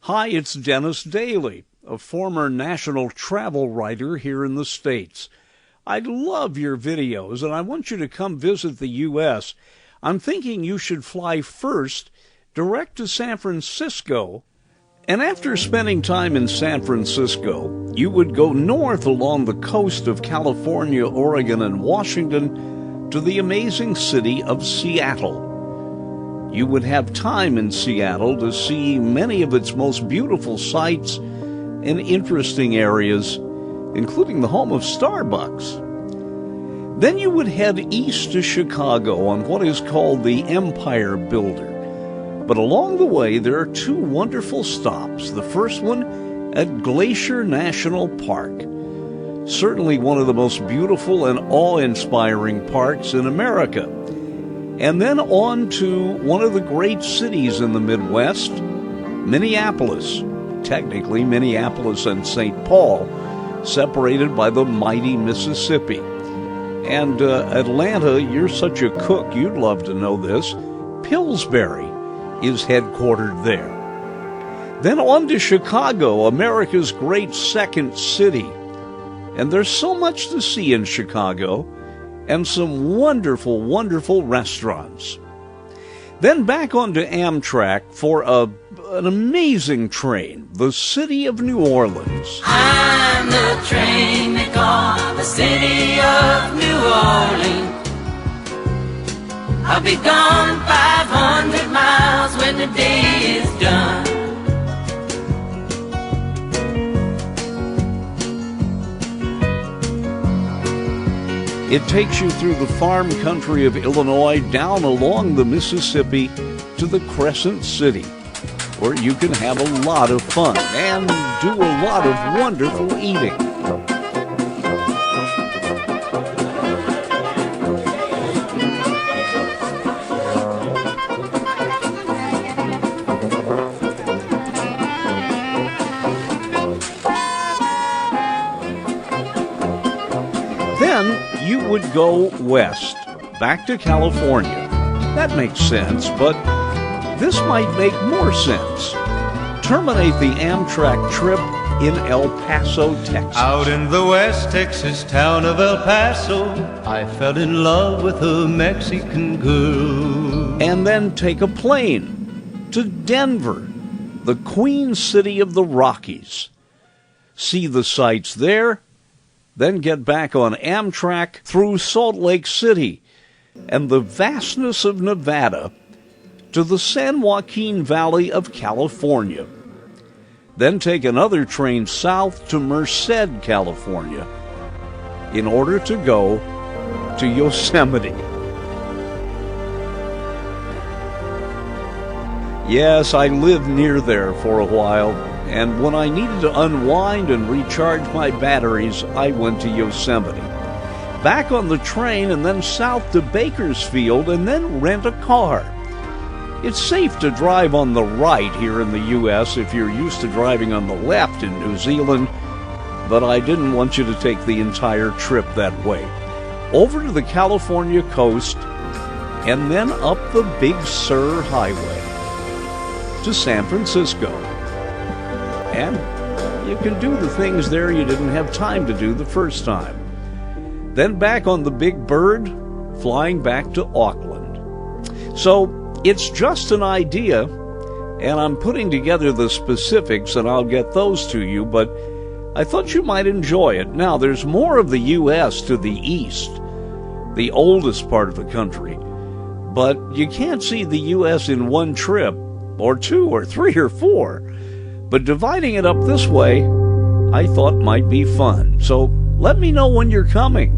Hi, it's Dennis Daly, a former national travel writer here in the States. I love your videos, and I want you to come visit the U.S. I'm thinking you should fly first direct to San Francisco, and after spending time in San Francisco, you would go north along the coast of California, Oregon, and Washington to the amazing city of Seattle. You would have time in Seattle to see many of its most beautiful sights and interesting areas, including the home of Starbucks. Then you would head east to Chicago on what is called the Empire Builder. But along the way, there are two wonderful stops. The first one at Glacier National Park, certainly one of the most beautiful and awe-inspiring parks in America. And then on to one of the great cities in the Midwest, Minneapolis. Technically, Minneapolis and St. Paul, separated by the mighty Mississippi. And Atlanta, you're such a cook, you'd love to know this. Pillsbury is headquartered there. Then on to Chicago, America's great second city. And there's so much to see in Chicago, and some wonderful, wonderful restaurants. Then back onto Amtrak for an amazing train, the City of New Orleans. I'm the train they call the City of New Orleans. I'll be gone 500 miles when the day is done. It takes you through the farm country of Illinois, down along the Mississippi to the Crescent City, where you can have a lot of fun and do a lot of wonderful eating. Then you would go west, back to California. That makes sense, but this might make more sense. Terminate the Amtrak trip in El Paso, Texas. Out in the West Texas town of El Paso, I fell in love with a Mexican girl. And then take a plane to Denver, the Queen City of the Rockies. See the sights there. Then get back on Amtrak through Salt Lake City and the vastness of Nevada to the San Joaquin Valley of California. Then take another train south to Merced, California, in order to go to Yosemite. Yes, I lived near there for a while. And when I needed to unwind and recharge my batteries, I went to Yosemite. Back on the train and then south to Bakersfield and then rent a car. It's safe to drive on the right here in the U.S. if you're used to driving on the left in New Zealand, but I didn't want you to take the entire trip that way. Over to the California coast and then up the Big Sur Highway to San Francisco. And you can do the things there you didn't have time to do the first time. Then back on the Big Bird, flying back to Auckland. So it's just an idea, and I'm putting together the specifics, and I'll get those to you, but I thought you might enjoy it. Now, there's more of the U.S. to the east, the oldest part of the country, but you can't see the U.S. in one trip, or two, or three, or four. But dividing it up this way, I thought might be fun. So let me know when you're coming.